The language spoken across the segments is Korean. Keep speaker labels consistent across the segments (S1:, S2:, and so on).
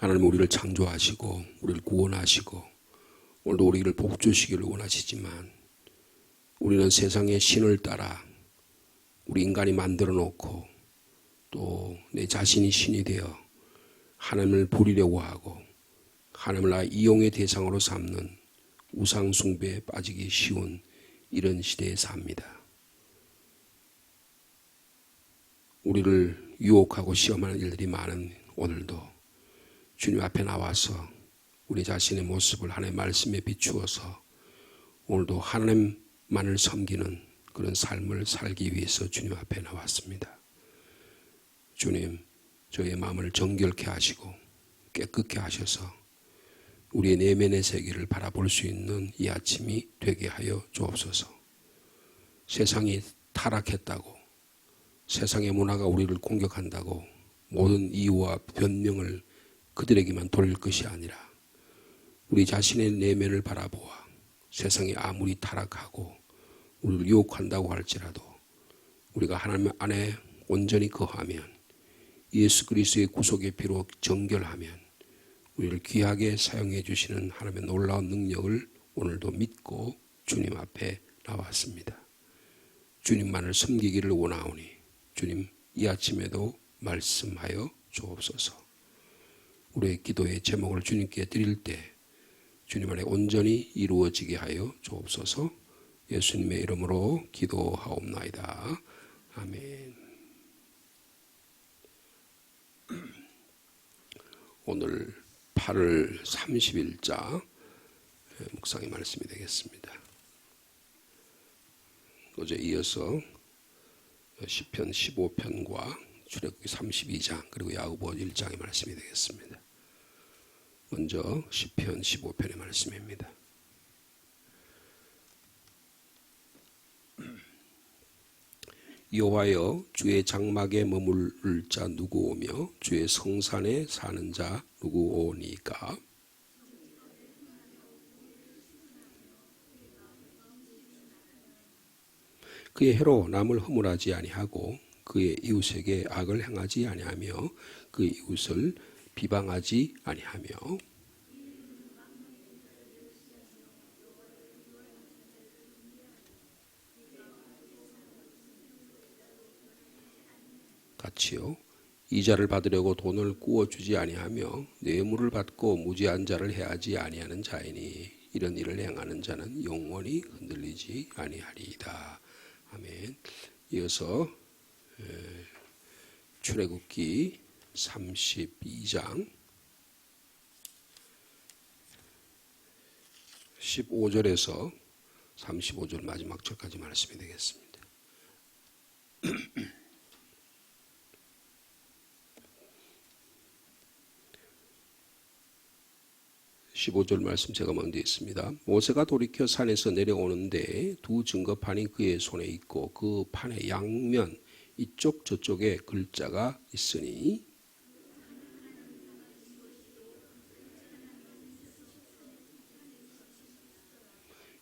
S1: 하나님 우리를 창조하시고 우리를 구원하시고 오늘도 우리를 복 주시기를 원하시지만 우리는 세상의 신을 따라 우리 인간이 만들어 놓고 또 내 자신이 신이 되어 하나님을 부리려고 하고 하나님을 나의 이용의 대상으로 삼는 우상 숭배에 빠지기 쉬운 이런 시대에 삽니다. 우리를 유혹하고 시험하는 일들이 많은 오늘도 주님 앞에 나와서 우리 자신의 모습을 하나님의 말씀에 비추어서 오늘도 하나님만을 섬기는 그런 삶을 살기 위해서 주님 앞에 나왔습니다. 주님, 저의 마음을 정결케 하시고 깨끗게 하셔서 우리의 내면의 세계를 바라볼 수 있는 이 아침이 되게 하여 주옵소서. 세상이 타락했다고, 세상의 문화가 우리를 공격한다고 모든 이유와 변명을 그들에게만 돌릴 것이 아니라 우리 자신의 내면을 바라보아 세상이 아무리 타락하고 우리를 유혹한다고 할지라도 우리가 하나님 안에 온전히 거하면 예수 그리스도의 구속의 피로 정결하면 우리를 귀하게 사용해 주시는 하나님의 놀라운 능력을 오늘도 믿고 주님 앞에 나왔습니다. 주님만을 섬기기를 원하오니 주님 이 아침에도 말씀하여 주옵소서. 우리의 기도의 제목을 주님께 드릴 때 주님 안에 온전히 이루어지게 하여 주옵소서. 예수님의 이름으로 기도하옵나이다. 아멘. 오늘 8월 30일자 묵상의 말씀이 되겠습니다. 어제 이어서 시편 15편과 출애굽기 32장 그리고 야고보 1장의 말씀이 되겠습니다. 먼저 시편 15편의 말씀입니다. 여호와여, 주의 장막에 머무를 자 누구 오며 주의 성산에 사는 자 누구 오니까? 그의 해로 남을 허물하지 아니하고 그의 이웃에게 악을 행하지 아니하며 그의 이웃을 비방하지 아니하며 같이요. 이자를 받으려고 돈을 꾸어주지 아니하며 뇌물을 받고 무지한 자를 해하지 아니하는 자이니 이런 일을 행하는 자는 영원히 흔들리지 아니하리이다. 아멘. 이어서 출애굽기 32장 15절에서 35절 마지막 절까지 말씀이 되겠습니다. 15절 말씀 제가 먼저 있습니다. 모세가 돌이켜 산에서 내려오는데 두 증거판이 그의 손에 있고 그 판의 양면 이쪽 저쪽에 글자가 있으니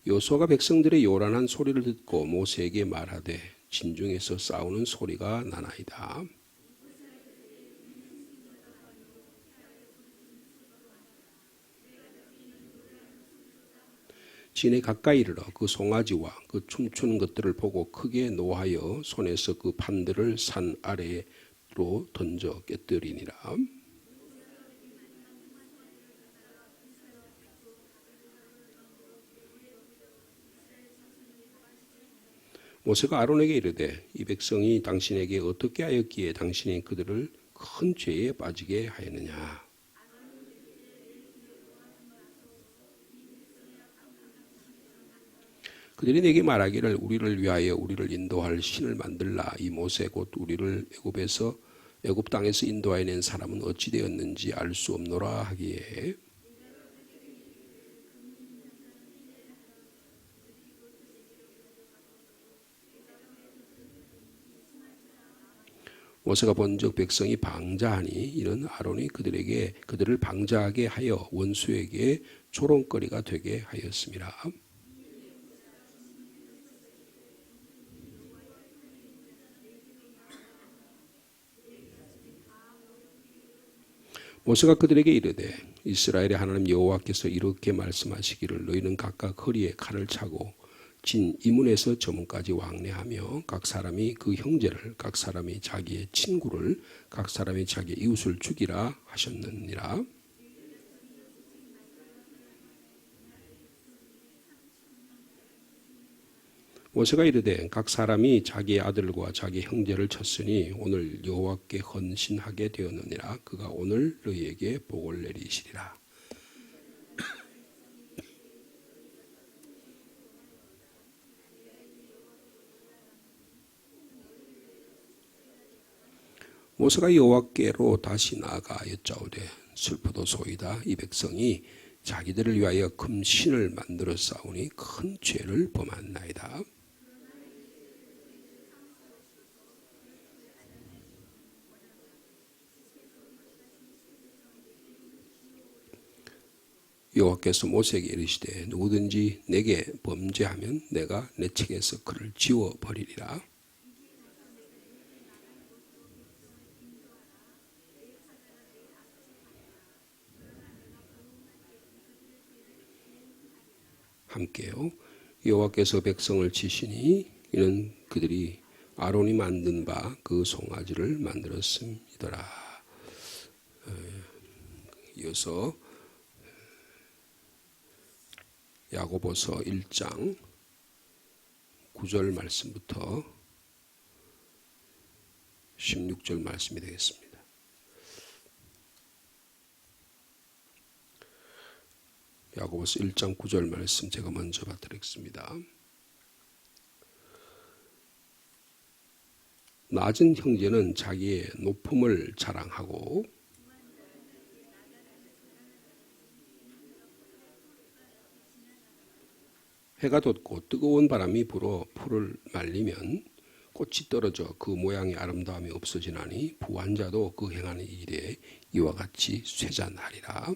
S1: 여호수아가 백성들의 요란한 소리를 듣고 모세에게 말하되 진중에서 싸우는 소리가 나나이다. 진에 가까이 이르러 그 송아지와 그 춤추는 것들을 보고 크게 노하여 손에서 그 판들을 산 아래로 던져 깨뜨리니라. 모세가 아론에게 이르되 이 백성이 당신에게 어떻게 하였기에 당신이 그들을 큰 죄에 빠지게 하였느냐. 그들이 내게 말하기를 우리를 위하여 우리를 인도할 신을 만들라. 이 모세 곧 우리를 애굽 땅에서 인도하여 낸 사람은 어찌 되었는지 알 수 없노라 하기에 모세가 본즉 백성이 방자하니 이는 아론이 그들을 방자하게 하여 원수에게 조롱거리가 되게 하였습니다. 모세가 그들에게 이르되 이스라엘의 하나님 여호와께서 이렇게 말씀하시기를 너희는 각각 허리에 칼을 차고 진 이문에서 저문까지 왕래하며 각 사람이 그 형제를 각 사람이 자기의 친구를 각 사람이 자기의 이웃을 죽이라 하셨느니라. 모세가 이르되 각 사람이 자기의 아들과 자기 형제를 쳤으니 오늘 여호와께 헌신하게 되었느니라. 그가 오늘 너희에게 복을 내리시리라. 모세가 여호와께로 다시 나아가 여짜오되 슬프도소이다. 이 백성이 자기들을 위하여 금신을 만들어 싸우니 큰 죄를 범한나이다. 여호와께서 모세에게 이르시되 누구든지 내게 범죄하면 내가 내 책에서 그를 지워버리리라. 함께요. 여호와께서 백성을 치시니 이는 그들이 아론이 만든 바 그 송아지를 만들었음이더라. 이어서 야고보서 1장 9절 말씀부터 16절 말씀이 되겠습니다. 야고보서 1장 9절 말씀 제가 먼저 받드리겠습니다. 낮은 형제는 자기의 높음을 자랑하고 해가 돋고 뜨거운 바람이 불어 풀을 말리면 꽃이 떨어져 그 모양의 아름다움이 없어지나니 부한 자도 그 행하는 일에 이와 같이 쇠잔하리라.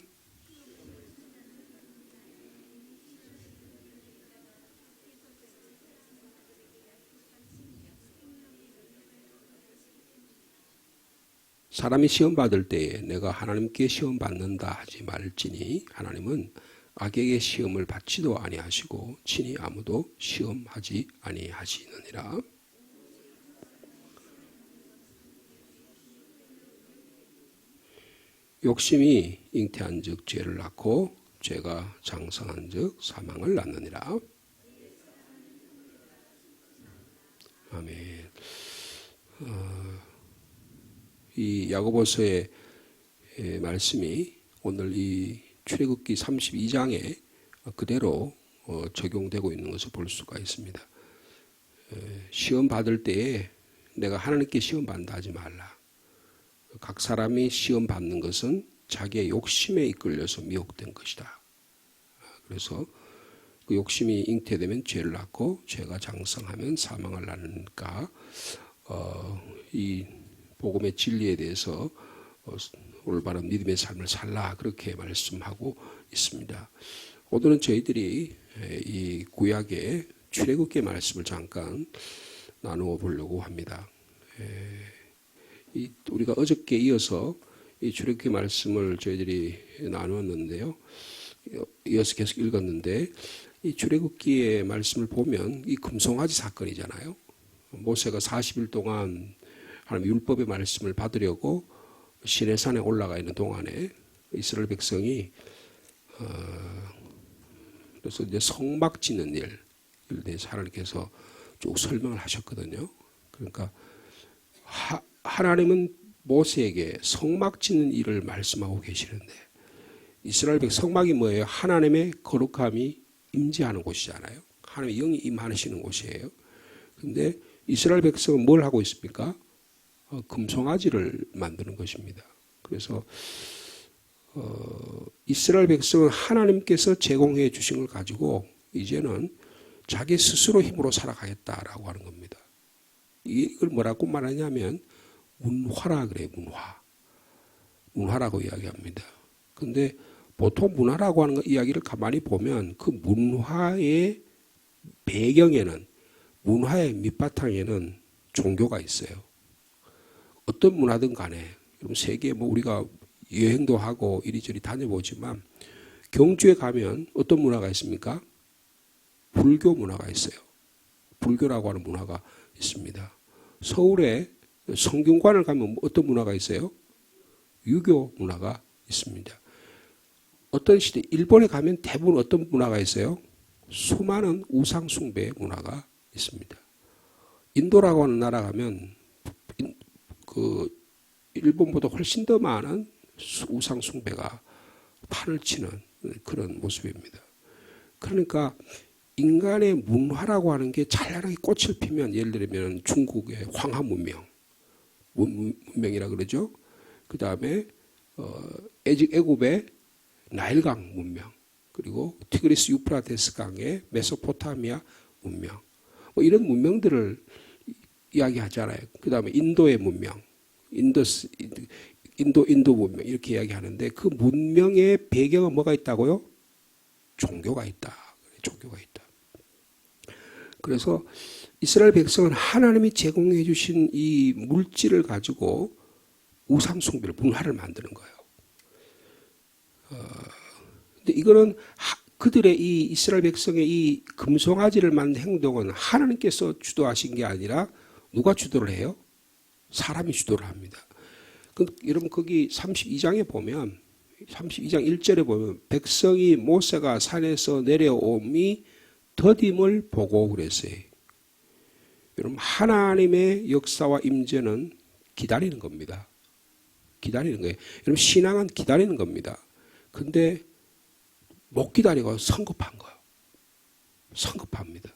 S1: 사람이 시험 받을 때에 내가 하나님께 시험 받는다 하지 말지니 하나님은 악에게 시험을 받지도 아니하시고 친히 아무도 시험하지 아니하시느니라. 욕심이 잉태한즉 죄를 낳고 죄가 장성한즉 사망을 낳느니라. 아멘. 이 야고보서의 말씀이 오늘 이 출애굽기 32장에 그대로 적용되고 있는 것을 볼 수가 있습니다. 시험 받을 때에 내가 하나님께 시험 받는다 하지 말라. 각 사람이 시험 받는 것은 자기의 욕심에 이끌려서 미혹된 것이다. 그래서 그 욕심이 잉태되면 죄를 낳고 죄가 장성하면 사망을 낳으니까 이 복음의 진리에 대해서 올바른 믿음의 삶을 살라 그렇게 말씀하고 있습니다. 오늘은 저희들이 이 구약의 출애굽기 말씀을 잠깐 나누어 보려고 합니다. 우리가 어저께 이어서 이 출애굽기 말씀을 저희들이 나누었는데요. 이어서 계속 읽었는데 이 출애굽기의 말씀을 보면 이 금송아지 사건이잖아요. 모세가 40일 동안 하나님 율법의 말씀을 받으려고 시내산에 올라가 있는 동안에 이스라엘 백성이 그래서 이제 성막 짓는 일에 대해서 하나님께서 쭉 설명을 하셨거든요. 그러니까 하나님은 모세에게 성막 짓는 일을 말씀하고 계시는데 이스라엘 백성 성막이 뭐예요? 하나님의 거룩함이 임재하는 곳이잖아요. 하나님의 영이 임하시는 곳이에요. 그런데 이스라엘 백성은 뭘 하고 있습니까? 금송아지를 만드는 것입니다. 그래서 이스라엘 백성은 하나님께서 제공해 주신 걸 가지고 이제는 자기 스스로 힘으로 살아가겠다라고 하는 겁니다. 이걸 뭐라고 말하냐면 문화라 그래요. 문화라고 이야기합니다. 그런데 보통 문화라고 하는 이야기를 가만히 보면 그 문화의 배경에는 문화의 밑바탕에는 종교가 있어요. 어떤 문화든 간에 세계 우리가 여행도 하고 이리저리 다녀보지만 경주에 가면 어떤 문화가 있습니까? 불교 문화가 있어요. 불교라고 하는 문화가 있습니다. 서울에 성균관을 가면 어떤 문화가 있어요? 유교 문화가 있습니다. 어떤 시대, 일본에 가면 대부분 어떤 문화가 있어요? 수많은 우상 숭배 문화가 있습니다. 인도라고 하는 나라 가면 일본보다 훨씬 더 많은 우상 숭배가 판을 치는 그런 모습입니다. 그러니까 인간의 문화라고 하는 게 찬란하게 꽃을 피면, 예를 들면 중국의 황하 문명이라 그러죠. 그 다음에 애굽의 나일강 문명, 그리고 티그리스 유프라테스 강의 메소포타미아 문명, 뭐 이런 문명들을 이야기하잖아요. 그 다음에 인도의 문명, 인도 문명 이렇게 이야기하는데 그 문명의 배경은 뭐가 있다고요? 종교가 있다. 종교가 있다. 그래서 이스라엘 백성은 하나님이 제공해 주신 이 물질을 가지고 우상 숭배를, 문화를 만드는 거예요. 근데 이거는 그들의 이 이스라엘 백성의 이 금송아지를 만든 행동은 하나님께서 주도하신 게 아니라 누가 주도를 해요? 사람이 주도를 합니다. 여러분 거기 32장에 보면 32장 1절에 보면 백성이 모세가 산에서 내려옴이 더딤을 보고 그랬어요. 여러분 하나님의 역사와 임재는 기다리는 겁니다. 기다리는 거예요. 여러분 신앙은 기다리는 겁니다. 근데 못 기다리고 성급한 거예요. 성급합니다.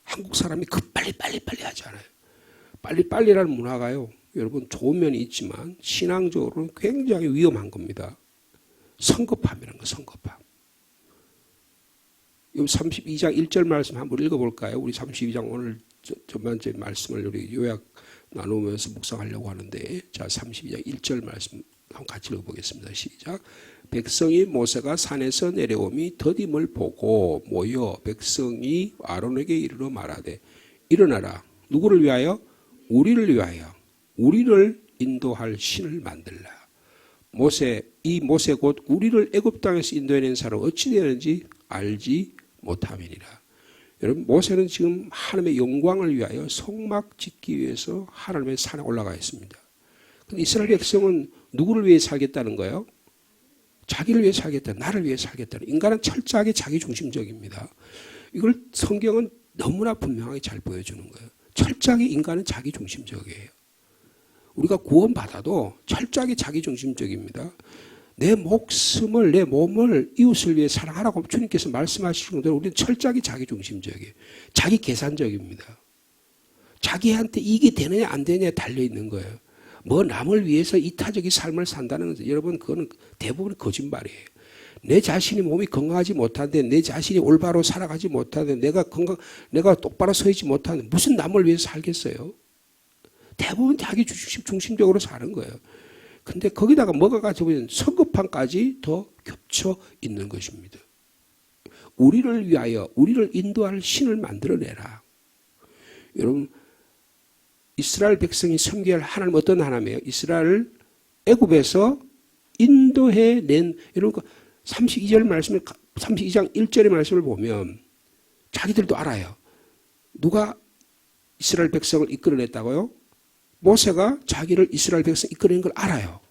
S1: 한국 사람이 빨리 하잖아요. 빨리라는 문화가요. 여러분 좋은 면이 있지만 신앙적으로는 굉장히 위험한 겁니다. 성급함이라는 거, 성급함. 이 32장 1절 말씀 한번 읽어볼까요? 우리 32장 오늘 전반째 말씀을 우리 요약 나누면서 묵상하려고 하는데, 자 32장 1절 말씀 한번 같이 읽어보겠습니다. 시작. 백성이 모세가 산에서 내려옴이 더딤을 보고 모여 백성이 아론에게 이르러 말하되 일어나라. 누구를 위하여? 우리를 위하여. 우리를 인도할 신을 만들라. 이 모세 곧 우리를 애굽 땅에서 인도해낸 사람 어찌 되는지 알지 못함이니라. 여러분 모세는 지금 하나님의 영광을 위하여 성막 짓기 위해서 하나님의 산에 올라가 있습니다. 근데 이스라엘 백성은 누구를 위해 살겠다는 거예요? 자기를 위해 살겠다, 나를 위해 살겠다. 인간은 철저하게 자기중심적입니다. 이걸 성경은 너무나 분명하게 잘 보여주는 거예요. 철저하게 인간은 자기중심적이에요. 우리가 구원받아도 철저하게 자기중심적입니다. 내 목숨을, 내 몸을 이웃을 위해 사랑하라고 주님께서 말씀하시는 대로 우리는 철저하게 자기중심적이에요. 자기 계산적입니다. 자기한테 이익이 되느냐 안 되느냐에 달려있는 거예요. 뭐 남을 위해서 이타적인 삶을 산다는 것은 여러분 그거는 대부분 거짓말이에요. 내 자신이 몸이 건강하지 못한데, 내 자신이 올바로 살아가지 못하는데, 내가 똑바로 서 있지 못하는데 무슨 남을 위해서 살겠어요? 대부분 자기 중심적으로 사는 거예요. 근데 거기다가 뭐가 가지고 성급함까지 더 겹쳐 있는 것입니다. 우리를 위하여 우리를 인도할 신을 만들어내라. 여러분 이스라엘 백성이 섬겨야 할 하나님 어떤 하나님이에요? 이스라엘 애굽에서 인도해낸, 여러분 32절 말씀을 32장 1절의 말씀을 보면 자기들도 알아요. 누가 이스라엘 백성을 이끌어냈다고요? 모세가 자기를 이스라엘 백성 이끌어낸 걸 알아요.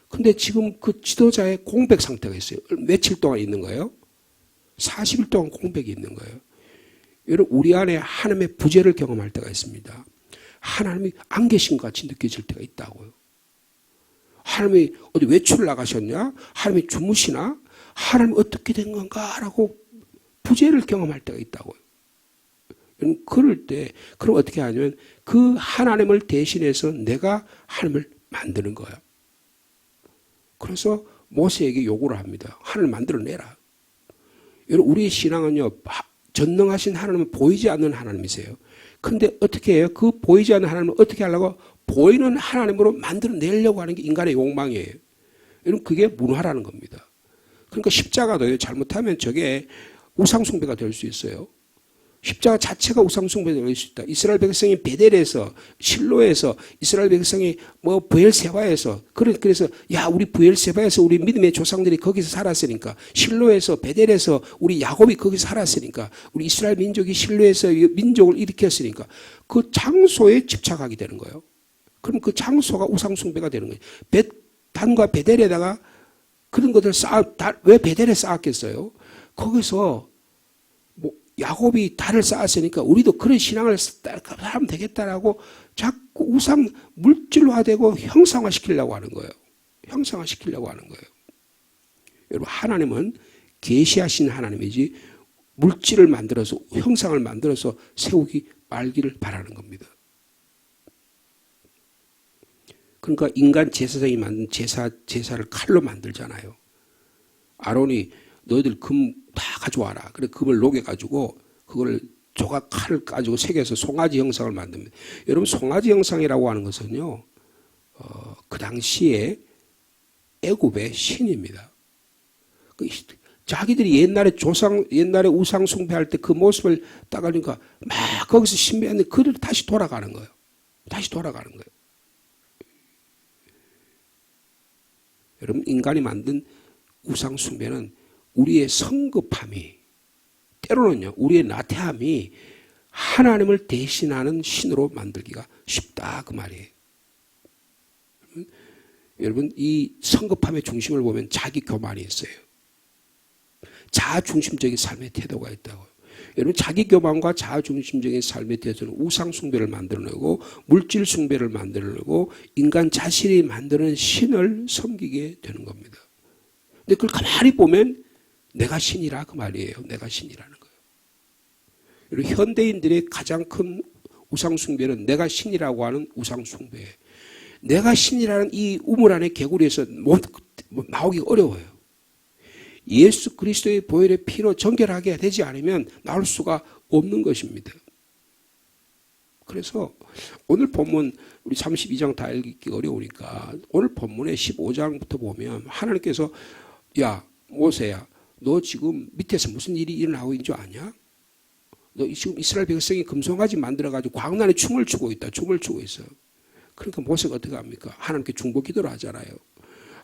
S1: 근데 지금 그 지도자의 공백 상태가 있어요. 며칠 동안 있는 거예요? 40일 동안 공백이 있는 거예요. 여러분 우리 안에 하나님의 부재를 경험할 때가 있습니다. 하나님이 안 계신 것 같이 느껴질 때가 있다고요. 하나님이 어디 외출 나가셨냐? 하나님이 주무시나? 하나님 어떻게 된 건가? 라고 부재를 경험할 때가 있다고요. 그럴 때, 그럼 어떻게 하냐면 그 하나님을 대신해서 내가 하나님을 만드는 거야. 그래서 모세에게 요구를 합니다. 하나님을 만들어내라. 여러분, 우리의 신앙은요, 전능하신 하나님은 보이지 않는 하나님이세요. 근데 어떻게 해요? 그 보이지 않는 하나님을 어떻게 하려고? 보이는 하나님으로 만들어내려고 하는 게 인간의 욕망이에요. 여러분, 그게 문화라는 겁니다. 그러니까 십자가도요, 잘못하면 저게 우상숭배가 될 수 있어요. 십자가 자체가 우상숭배가 될 수 있다. 이스라엘 백성이 베델에서, 실로에서, 이스라엘 백성이 브엘세바에서, 그래서 야 우리 브엘세바에서 우리 믿음의 조상들이 거기서 살았으니까, 실로에서 베델에서 우리 야곱이 거기서 살았으니까, 우리 이스라엘 민족이 실로에서 민족을 일으켰으니까 그 장소에 집착하게 되는 거예요. 그럼 그 장소가 우상숭배가 되는 거예요. 단과 베델에다가 그런 것들 왜 베델에 쌓았겠어요? 거기서 야곱이 달을 쌓았으니까 우리도 그런 신앙을 하면 되겠다라고 자꾸 우상 물질화되고 형상화시키려고 하는 거예요. 형상화시키려고 하는 거예요. 여러분, 하나님은 계시하신 하나님이지 물질을 만들어서 형상을 만들어서 세우기 말기를 바라는 겁니다. 그러니까 인간 제사장이 만든 제사를 칼로 만들잖아요. 아론이 너희들 금 다 가져와라. 그래 금을 녹여가지고 그걸 조각 칼을 가지고 새겨서 송아지 형상을 만듭니다. 여러분, 송아지 형상이라고 하는 것은요, 그 당시에 애굽의 신입니다. 자기들이 옛날에 우상 숭배할 때 그 모습을 따가니까 막 거기서 신비했는데 그대로 다시 돌아가는 거예요. 다시 돌아가는 거예요. 여러분, 인간이 만든 우상 숭배는 우리의 성급함이, 때로는요 우리의 나태함이 하나님을 대신하는 신으로 만들기가 쉽다 그 말이에요. 여러분, 이 성급함의 중심을 보면 자기 교만이 있어요. 자아중심적인 삶의 태도가 있다고요. 여러분, 자기 교만과 자아중심적인 삶의 태도는 우상 숭배를 만들어내고 물질 숭배를 만들어내고 인간 자신이 만드는 신을 섬기게 되는 겁니다. 근데 그걸 가만히 보면 내가 신이라 그 말이에요. 내가 신이라는 거예요. 여러분, 현대인들의 가장 큰 우상 숭배는 내가 신이라고 하는 우상 숭배예요. 내가 신이라는 이 우물 안의 개구리에서 나오기 어려워요. 예수 그리스도의 보혈의 피로 정결하게 되지 않으면 나올 수가 없는 것입니다. 그래서 오늘 본문 우리 32장 다 읽기 어려우니까 오늘 본문의 15장부터 보면 하나님께서 야 모세야, 너 지금 밑에서 무슨 일이 일어나고 있는 줄 아냐? 너 지금 이스라엘 백성이 금송아지 만들어가지고 광란에 춤을 추고 있다. 춤을 추고 있어. 그러니까 모세가 어떻게 합니까? 하나님께 중보 기도를 하잖아요.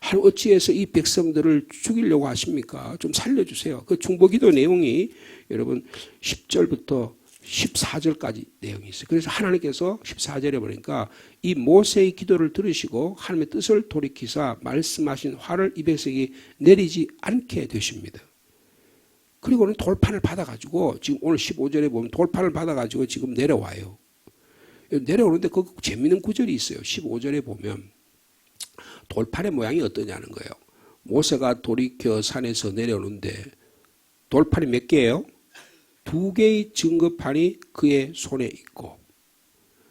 S1: 하나님 어찌해서 이 백성들을 죽이려고 하십니까? 좀 살려주세요. 그 중보 기도 내용이 여러분 10절부터 14절까지 내용이 있어요. 그래서 하나님께서 14절에 보니까 이 모세의 기도를 들으시고 하나님의 뜻을 돌이키사 말씀하신 화를 이 백성이 내리지 않게 되십니다. 그리고는 돌판을 받아가지고 지금 오늘 15절에 보면 돌판을 받아가지고 지금 내려와요. 내려오는데 그 재미있는 구절이 있어요. 15절에 보면 돌판의 모양이 어떠냐는 거예요. 모세가 돌이켜 산에서 내려오는데 돌판이 몇 개예요? 2개의 증거판이 그의 손에 있고,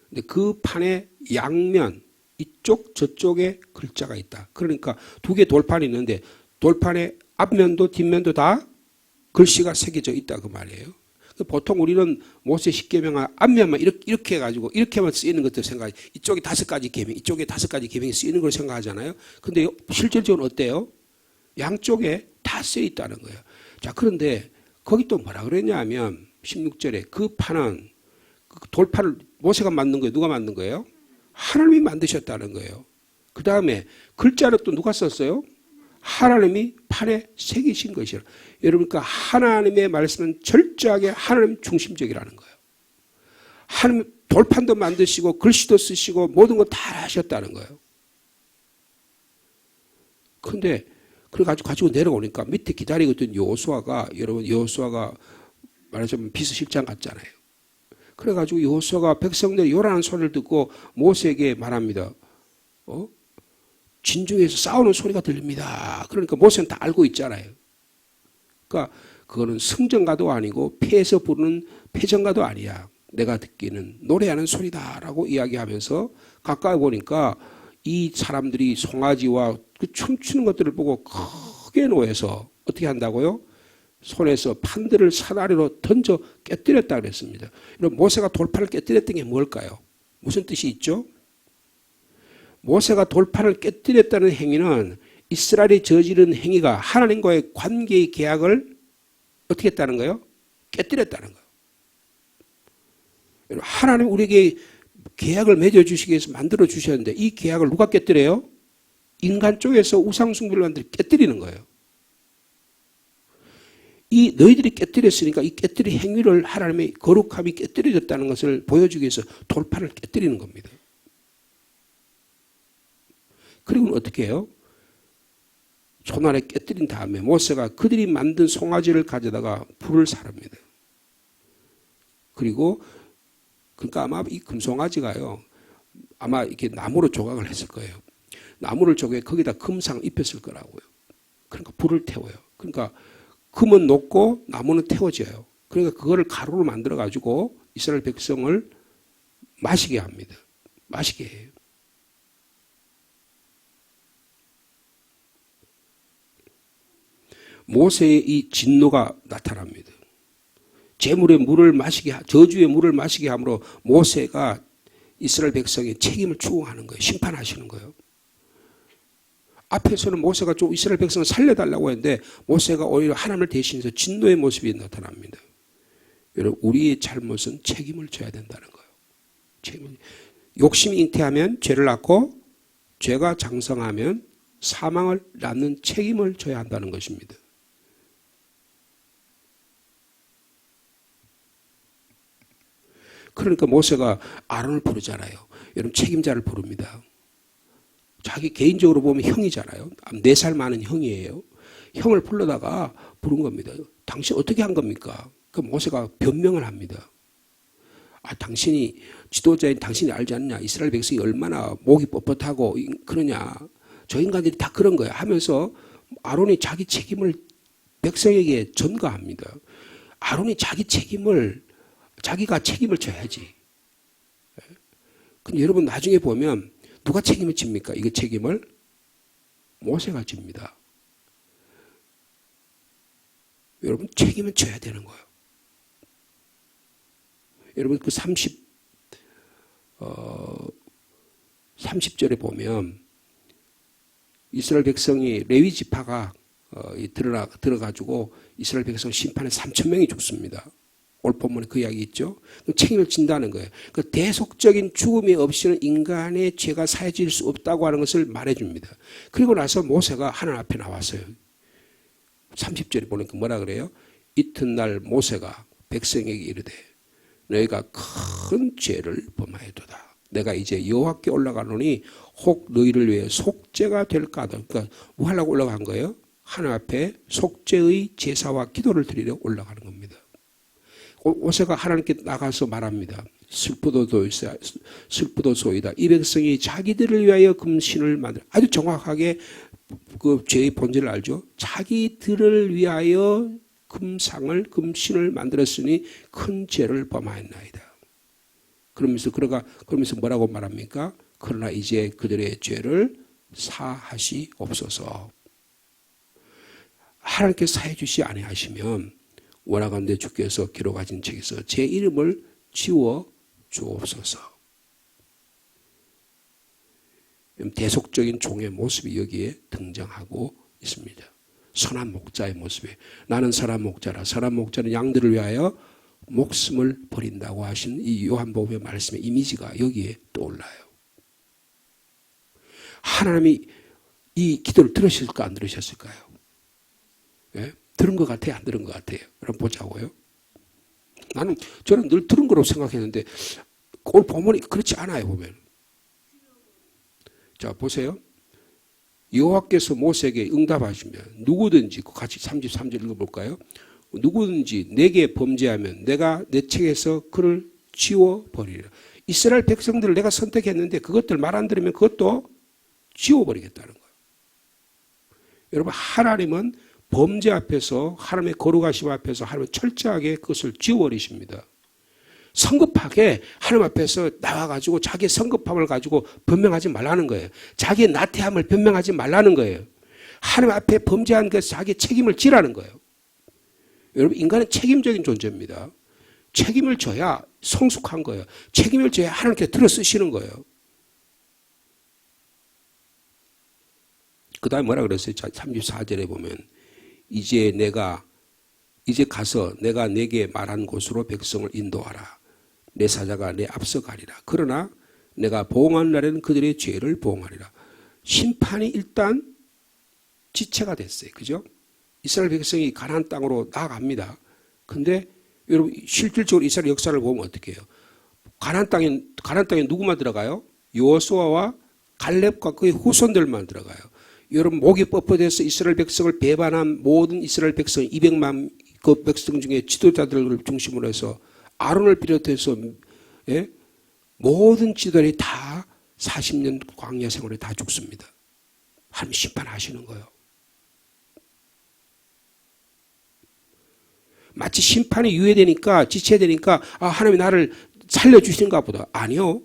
S1: 근데 그 판의 양면 이쪽 저쪽에 글자가 있다. 그러니까 2개 돌판이 있는데 돌판의 앞면도 뒷면도 다 글씨가 새겨져 있다 그 말이에요. 보통 우리는 모세 십계명 앞면만 이렇게 해가지고 이렇게만 쓰이는 것들 생각하지, 이쪽에 5가지 계명, 이쪽에 5가지 계명이 쓰이는 걸 생각하잖아요. 근데 실질적으로 어때요? 양쪽에 다 쓰여 있다는 거예요. 자, 그런데 거기 또 뭐라 그랬냐면 16절에 그 판은 그 돌판을 모세가 만든 거예요. 누가 만든 거예요? 하나님이 만드셨다는 거예요. 그 다음에 글자를 또 누가 썼어요? 하나님이 판에 새기신 것이라. 여러분, 그러니까 하나님의 말씀은 철저하게 하나님 중심적이라는 거예요. 하나님 돌판도 만드시고 글씨도 쓰시고 모든 거 다 하셨다는 거예요. 그런데 그래가지고 가지고 내려오니까 밑에 기다리고 있던 여호수아가, 여러분 여호수아가 말하자면 비서실장 같잖아요. 그래가지고 여호수아가 백성들이 요란한 소리를 듣고 모세에게 말합니다. 진중에서 싸우는 소리가 들립니다. 그러니까 모세는 다 알고 있잖아요. 그러니까 그거는 승전가도 아니고 피에서 부르는 패전가도 아니야. 내가 듣기는 노래하는 소리다라고 이야기하면서 가까이 보니까 이 사람들이 송아지와 그 춤추는 것들을 보고 크게 노해서 어떻게 한다고요? 손에서 판들을 사다리로 던져 깨뜨렸다 그랬습니다. 모세가 돌판을 깨뜨렸던 게 뭘까요? 무슨 뜻이 있죠? 모세가 돌판을 깨뜨렸다는 행위는 이스라엘이 저지른 행위가 하나님과의 관계의 계약을 어떻게 했다는 거예요? 깨뜨렸다는 거예요. 하나님 우리에게 계약을 맺어주시기 위해서 만들어 주셨는데 이 계약을 누가 깨뜨려요? 인간 쪽에서 우상숭배를 만들어 깨뜨리는 거예요. 이 너희들이 깨뜨렸으니까 이 깨뜨린 행위를 하나님의 거룩함이 깨뜨려졌다는 것을 보여주기 위해서 돌판을 깨뜨리는 겁니다. 그리고 어떻게 해요? 손아래 깨뜨린 다음에 모세가 그들이 만든 송아지를 가져다가 불을 사릅니다. 그리고 그러니까 아마 이 금송아지가요, 아마 이렇게 나무로 조각을 했을 거예요. 나무를 조각해 거기다 금상 입혔을 거라고요. 그러니까 불을 태워요. 그러니까 금은 녹고 나무는 태워져요. 그러니까 그거를 가루로 만들어 가지고 이스라엘 백성을 마시게 합니다. 마시게 해요. 모세의 이 진노가 나타납니다. 제물의 물을 마시게, 저주의 물을 마시게 함으로 모세가 이스라엘 백성의 책임을 추궁하는 거예요. 심판하시는 거예요. 앞에서는 모세가 좀 이스라엘 백성을 살려달라고 했는데 모세가 오히려 하나님을 대신해서 진노의 모습이 나타납니다. 여러분, 우리의 잘못은 책임을 져야 된다는 거예요. 욕심이 잉태하면 죄를 낳고 죄가 장성하면 사망을 낳는 책임을 져야 한다는 것입니다. 그러니까 모세가 아론을 부르잖아요. 여러분, 책임자를 부릅니다. 자기 개인적으로 보면 형이잖아요. 4살 많은 형이에요. 형을 불러다가 부른 겁니다. 당신 어떻게 한 겁니까? 그 모세가 변명을 합니다. 당신이 지도자인 당신이 알지 않냐? 이스라엘 백성이 얼마나 목이 뻣뻣하고 그러냐? 저 인간들이 다 그런 거야 하면서 아론이 자기 책임을 백성에게 전가합니다. 아론이 자기가 책임을 져야지. 근데 여러분 나중에 보면 누가 책임을 집니까? 이거 책임을 모세가 집니다. 여러분 책임은 져야 되는 거예요. 여러분 그 30절에 보면 이스라엘 백성이 레위 지파가 들어가지고 이스라엘 백성 심판에 3,000명이 죽습니다. 오늘 본문에 그 이야기 있죠. 책임을 진다는 거예요. 그 대속적인 죽음이 없이는 인간의 죄가 사해질 수 없다고 하는 것을 말해줍니다. 그리고 나서 모세가 하나님 앞에 나왔어요. 30절에 보니까 뭐라 그래요? 이튿날 모세가 백성에게 이르되 너희가 큰 죄를 범하였도다. 내가 이제 여호와께 올라가노니 혹 너희를 위해 속죄가 될까 하다. 그러니까 뭐 하려고 올라간 거예요? 하나님 앞에 속죄의 제사와 기도를 드리려 올라가는 겁니다. 모세가 하나님께 나가서 말합니다. 슬프도소이다. 이 백성이 자기들을 위하여 금신을 만들어. 아주 정확하게 그 죄의 본질을 알죠. 자기들을 위하여 금신을 만들었으니 큰 죄를 범하였나이다. 그러면서 뭐라고 말합니까? 그러나 이제 그들의 죄를 사하시옵소서. 하나님께 사해 주시 아니하시면 원하건대 주께서 기록하신 책에서 제 이름을 지워 주옵소서. 대속적인 종의 모습이 여기에 등장하고 있습니다. 선한 목자의 모습이 나는 선한 목자라. 선한 목자는 양들을 위하여 목숨을 버린다고 하신 이 요한복음의 말씀의 이미지가 여기에 떠올라요. 하나님이 이 기도를 들으셨을까 안 들으셨을까요? 예? 들은 것 같아요? 안 들은 것 같아요? 그럼 보자고요. 저는 늘 들은 거라고 생각했는데 오늘 본문이 그렇지 않아요. 보면. 자 보세요. 여호와께서 모세에게 응답하시면 누구든지 같이 33절 읽어볼까요? 누구든지 내게 범죄하면 내가 내 책에서 그를 지워버리리라. 이스라엘 백성들을 내가 선택했는데 그것들 말 안 들으면 그것도 지워버리겠다는 거예요. 여러분 하나님은 범죄 앞에서 하나님의 거룩하심 앞에서 하나님은 철저하게 그것을 지워버리십니다. 성급하게 하나님 앞에서 나와가지고 자기의 성급함을 가지고 변명하지 말라는 거예요. 자기의 나태함을 변명하지 말라는 거예요. 하나님 앞에 범죄한 것에 자기의 책임을 지라는 거예요. 여러분 인간은 책임적인 존재입니다. 책임을 져야 성숙한 거예요. 책임을 져야 하나님께 들어쓰시는 거예요. 그 다음에 뭐라 그랬어요? 34절에 보면 이제 가서 내가 내게 말한 곳으로 백성을 인도하라. 내 사자가 내 앞서 가리라. 그러나 내가 보응하는 날에는 그들의 죄를 보응하리라. 심판이 일단 지체가 됐어요. 그죠? 이스라엘 백성이 가나안 땅으로 나아갑니다. 근데 여러분 실질적으로 이스라엘 역사를 보면 어떻게 해요? 가나안 땅에 누구만 들어가요? 여호수아와 갈렙과 그의 후손들만 들어가요. 여러분 목이 뻣뻣해서 이스라엘 백성을 배반한 모든 이스라엘 백성 200만 그 백성 중에 지도자들을 중심으로 해서 아론을 비롯해서 모든 지도자들이 다 40년 광야 생활에 다 죽습니다. 하나님 심판하시는 거예요. 마치 심판이 유예되니까 지체되니까 하나님이 나를 살려주시는가 보다. 아니요.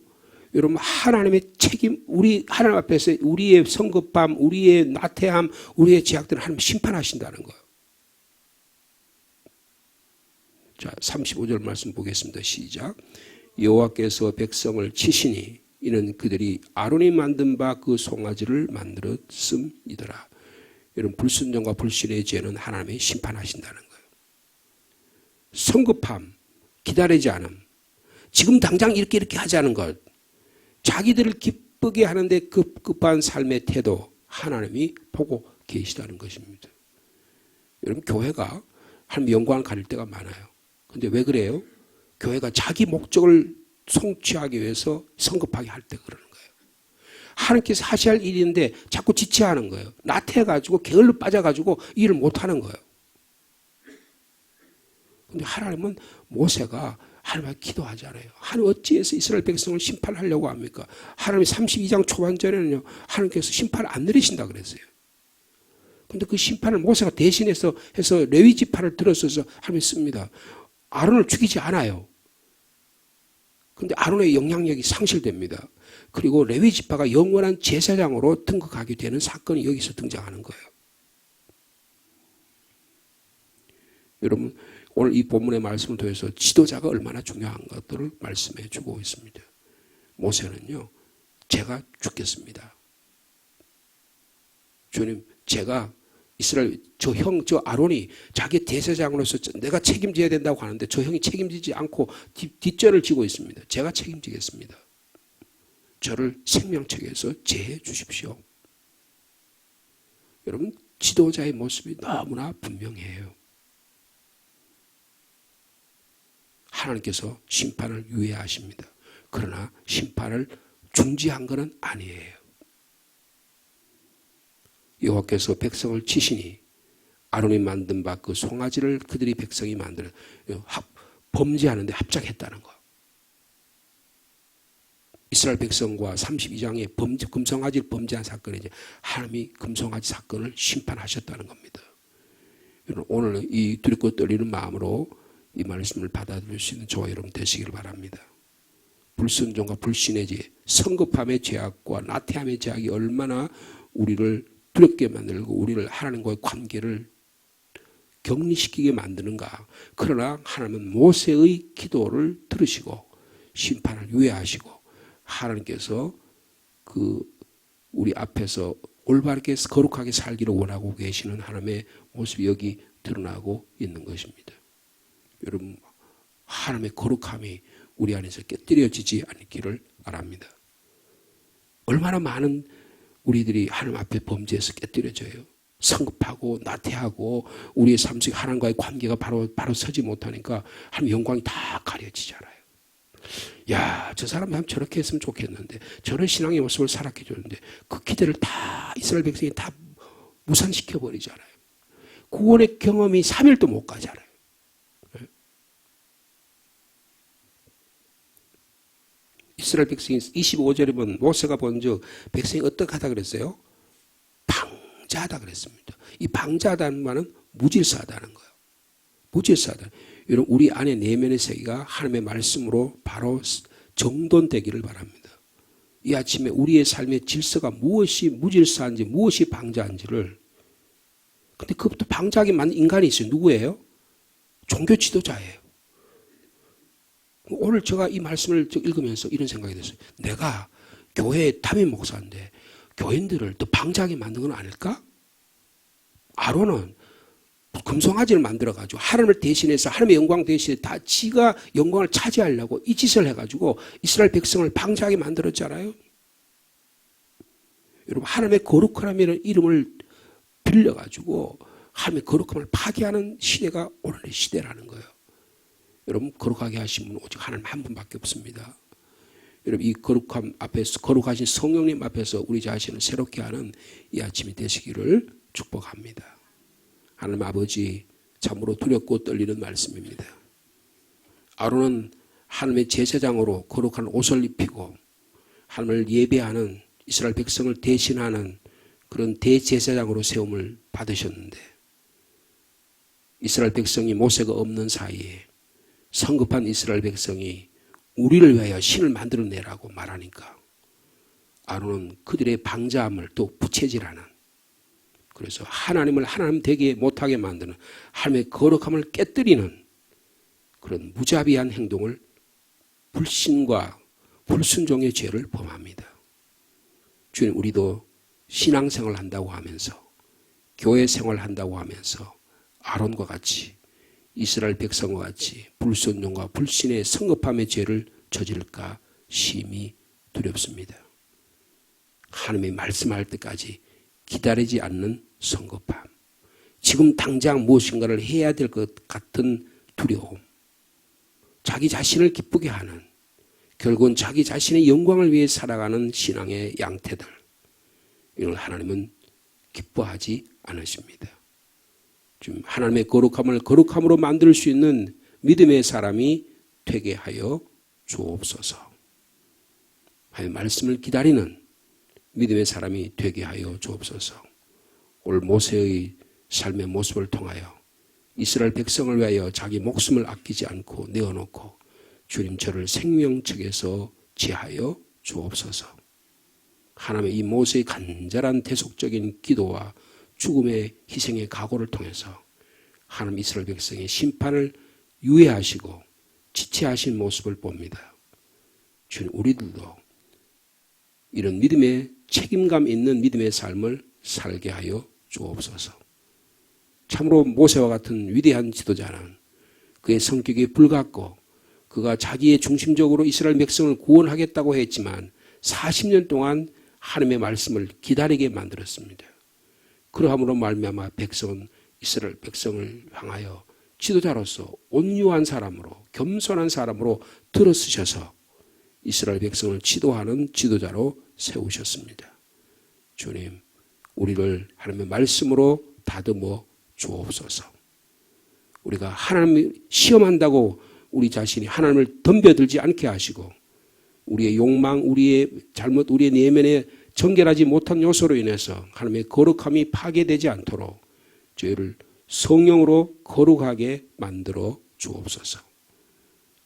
S1: 여러분 하나님의 책임, 우리 하나님 앞에서 우리의 성급함, 우리의 나태함, 우리의 죄악들을 하나님 심판하신다는 거예요. 자, 35절 말씀 보겠습니다. 시작. 여호와께서 백성을 치시니 이는 그들이 아론이 만든 바 그 송아지를 만들었음이더라. 여러분 불순종과 불신의 죄는 하나님이 심판하신다는 거예요. 성급함, 기다리지 않음, 지금 당장 이렇게 하자는 것, 자기들을 기쁘게 하는데 급급한 삶의 태도 하나님이 보고 계시다는 것입니다. 여러분 교회가 하나님 영광을 가릴 때가 많아요. 근데 왜 그래요? 교회가 자기 목적을 성취하기 위해서 성급하게 할 때 그러는 거예요. 하나님께서 하셔야 할 일인데 자꾸 지체하는 거예요. 나태해가지고 게을러 빠져가지고 일을 못하는 거예요. 근데 하나님은 모세가 하나님께 기도하잖아요. 하나님 어찌해서 이스라엘 백성을 심판하려고 합니까? 하나님이 32장 초반전에는요. 하나님께서 심판을 안 내리신다 그랬어요. 근데 그 심판을 모세가 대신해서 레위 지파를 들어서서 하나님이 씁니다. 아론을 죽이지 않아요. 근데 아론의 영향력이 상실됩니다. 그리고 레위 지파가 영원한 제사장으로 등극하게 되는 사건이 여기서 등장하는 거예요. 여러분 오늘 이 본문의 말씀을 통해서 지도자가 얼마나 중요한 것들을 말씀해 주고 있습니다. 모세는요. 제가 죽겠습니다. 주님 제가 이스라엘 저 아론이 자기 대제사장으로서 내가 책임져야 된다고 하는데 저 형이 책임지지 않고 뒷전을 지고 있습니다. 제가 책임지겠습니다. 저를 생명책에서 제해 주십시오. 여러분 지도자의 모습이 너무나 분명해요. 하나님께서 심판을 유예하십니다. 그러나 심판을 중지한 것은 아니에요. 여호와께서 백성을 치시니 아론이 만든 바 그 송아지를 그들이 백성이 만들어 범죄하는데 합작했다는 거. 이스라엘 백성과 32장의 금송아지를 범죄한 사건이 이제 하나님이 금송아지 사건을 심판하셨다는 겁니다. 오늘 이 두렵고 떨리는 마음으로 이 말씀을 받아들일 수 있는 저와 여러분 되시기를 바랍니다. 불순종과 불신의 죄, 성급함의 죄악과 나태함의 죄악이 얼마나 우리를 두렵게 만들고 우리를 하나님과의 관계를 격리시키게 만드는가. 그러나 하나님은 모세의 기도를 들으시고 심판을 유예하시고 하나님께서 우리 앞에서 올바르게 거룩하게 살기를 원하고 계시는 하나님의 모습이 여기 드러나고 있는 것입니다. 여러분 하나님의 거룩함이 우리 안에서 깨뜨려지지 않기를 바랍니다. 얼마나 많은 우리들이 하나님 앞에 범죄해서 깨뜨려져요. 성급하고 나태하고 우리의 삶 속에 하나님과의 관계가 바로 서지 못하니까 하나님 영광이 다 가려지잖아요. 야, 저 사람이 하면 저렇게 했으면 좋겠는데 저런 신앙의 모습을 살았게 줬는데 그 기대를 다 이스라엘 백성이 다 무산시켜버리잖아요. 구원의 경험이 3일도 못 가잖아요. 이스라엘 백성이 25절에 보면 모세가 본즉 백성이 어떻게 하다 그랬어요? 방자하다 그랬습니다. 이 방자하다는 말은 무질서하다는 거예요. 무질서하다. 여러분 우리 안에 내면의 세계가 하나님의 말씀으로 바로 정돈되기를 바랍니다. 이 아침에 우리의 삶의 질서가 무엇이 무질서한지 무엇이 방자한지를 근데 그것도 방자하게 만든 인간이 있어요. 누구예요? 종교 지도자예요. 오늘 제가 이 말씀을 읽으면서 이런 생각이 됐어요. 내가 교회의 담임 목사인데 교인들을 더 방자하게 만든 건 아닐까? 아론은 금송아지를 만들어가지고 하나님을 대신해서 하나님의 영광 대신에 다 지가 영광을 차지하려고 이 짓을 해가지고 이스라엘 백성을 방자하게 만들었잖아요. 여러분, 하나님의 거룩함이라는 이름을 빌려가지고 하나님의 거룩함을 파괴하는 시대가 오늘의 시대라는 거예요. 여러분, 거룩하게 하신 분은 오직 하나님 한 분밖에 없습니다. 여러분, 이 거룩함 앞에서, 거룩하신 성령님 앞에서 우리 자신을 새롭게 하는 이 아침이 되시기를 축복합니다. 하나님 아버지, 참으로 두렵고 떨리는 말씀입니다. 아론은 하나님의 제사장으로 거룩한 옷을 입히고 하나님을 예배하는 이스라엘 백성을 대신하는 그런 대제사장으로 세움을 받으셨는데, 이스라엘 백성이 모세가 없는 사이에 성급한 이스라엘 백성이 우리를 위하여 신을 만들어내라고 말하니까 아론은 그들의 방자함을 또 부채질하는, 그래서 하나님을 하나님 되게 못하게 만드는, 하나님의 거룩함을 깨뜨리는 그런 무자비한 행동을, 불신과 불순종의 죄를 범합니다. 주님, 우리도 신앙생활을 한다고 하면서, 교회 생활을 한다고 하면서 아론과 같이, 이스라엘 백성과 같이 불순종과 불신의 성급함의 죄를 저질까 심히 두렵습니다. 하나님의 말씀할 때까지 기다리지 않는 성급함, 지금 당장 무엇인가를 해야 될 것 같은 두려움, 자기 자신을 기쁘게 하는, 결국은 자기 자신의 영광을 위해 살아가는 신앙의 양태들, 이걸 하나님은 기뻐하지 않으십니다. 지금 하나님의 거룩함을 거룩함으로 만들 수 있는 믿음의 사람이 되게 하여 주옵소서. 하나님의 말씀을 기다리는 믿음의 사람이 되게 하여 주옵소서. 오늘 모세의 삶의 모습을 통하여 이스라엘 백성을 위하여 자기 목숨을 아끼지 않고 내어놓고, 주님, 저를 생명책에서 지하여 주옵소서. 하나님의 이 모세의 간절한 대속적인 기도와 죽음의 희생의 각오를 통해서 하나님 이스라엘 백성의 심판을 유예하시고 지체하신 모습을 봅니다. 주님, 우리들도 이런 믿음의 책임감 있는 믿음의 삶을 살게 하여 주옵소서. 참으로 모세와 같은 위대한 지도자는 그의 성격이 불같고 그가 자기의 중심적으로 이스라엘 백성을 구원하겠다고 했지만 40년 동안 하나님의 말씀을 기다리게 만들었습니다. 그러함으로 말미암아 백성은 이스라엘 백성을 향하여 지도자로서 온유한 사람으로, 겸손한 사람으로 들어서셔서 이스라엘 백성을 지도하는 지도자로 세우셨습니다. 주님, 우리를 하나님의 말씀으로 다듬어 주옵소서. 우리가 하나님을 시험한다고 우리 자신이 하나님을 덤벼들지 않게 하시고, 우리의 욕망, 우리의 잘못, 우리의 내면에 정결하지 못한 요소로 인해서 하나님의 거룩함이 파괴되지 않도록 저희를 성령으로 거룩하게 만들어 주옵소서.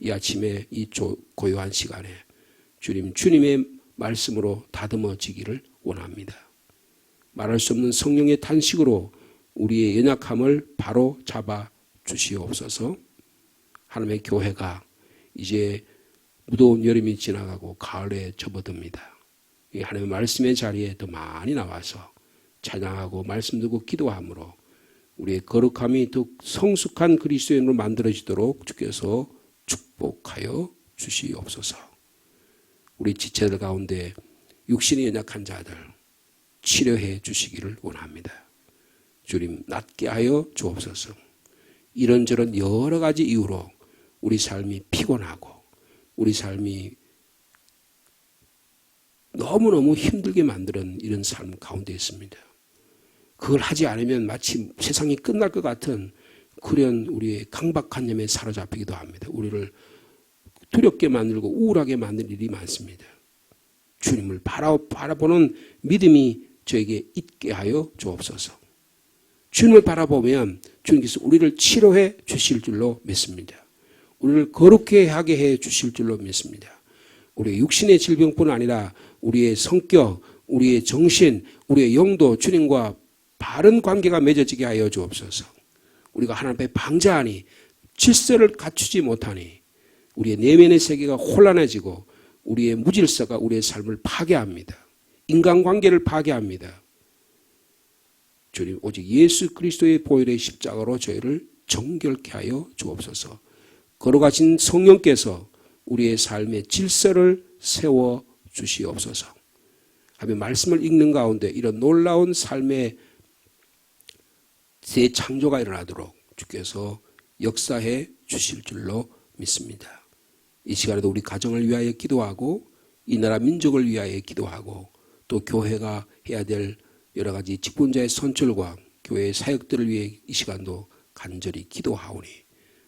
S1: 이 아침에 이 고요한 시간에 주님의 말씀으로 다듬어지기를 원합니다. 말할 수 없는 성령의 탄식으로 우리의 연약함을 바로 잡아 주시옵소서. 하나님의 교회가 이제 무더운 여름이 지나가고 가을에 접어듭니다. 이 하나님의 말씀의 자리에 더 많이 나와서 찬양하고 말씀 듣고 기도함으로 우리의 거룩함이 더 성숙한 그리스도인으로 만들어지도록 주께서 축복하여 주시옵소서. 우리 지체들 가운데 육신이 연약한 자들 치료해 주시기를 원합니다. 주님, 낫게 하여 주옵소서. 이런저런 여러 가지 이유로 우리 삶이 피곤하고 우리 삶이 너무너무 힘들게 만드는 이런 삶 가운데 있습니다. 그걸 하지 않으면 마치 세상이 끝날 것 같은 그런 우리의 강박관념에 사로잡히기도 합니다. 우리를 두렵게 만들고 우울하게 만드는 일이 많습니다. 주님을 바라보는 믿음이 저에게 있게 하여 주옵소서. 주님을 바라보면 주님께서 우리를 치료해 주실 줄로 믿습니다. 우리를 거룩해 하게 해 주실 줄로 믿습니다. 우리의 육신의 질병뿐 아니라 우리의 성격, 우리의 정신, 우리의 영도 주님과 바른 관계가 맺어지게 하여 주옵소서. 우리가 하나님 앞에 방자하니 질서를 갖추지 못하니 우리의 내면의 세계가 혼란해지고 우리의 무질서가 우리의 삶을 파괴합니다. 인간관계를 파괴합니다. 주님 오직 예수 그리스도의 보혈의 십자가로 저희를 정결케 하여 주옵소서. 걸어가신 성령께서 우리의 삶의 질서를 세워 주시옵소서. 하며 말씀을 읽는 가운데 이런 놀라운 삶의 재창조가 일어나도록 주께서 역사해 주실 줄로 믿습니다. 이 시간에도 우리 가정을 위하여 기도하고 이 나라 민족을 위하여 기도하고 또 교회가 해야 될 여러 가지 직분자의 선출과 교회의 사역들을 위해 이 시간도 간절히 기도하오니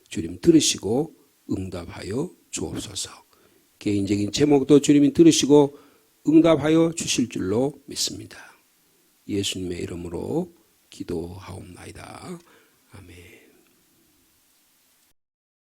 S1: 주님 들으시고 응답하여 주옵소서. 개인적인 제목도 주님이 들으시고 응답하여 주실 줄로 믿습니다. 예수님의 이름으로 기도하옵나이다. 아멘.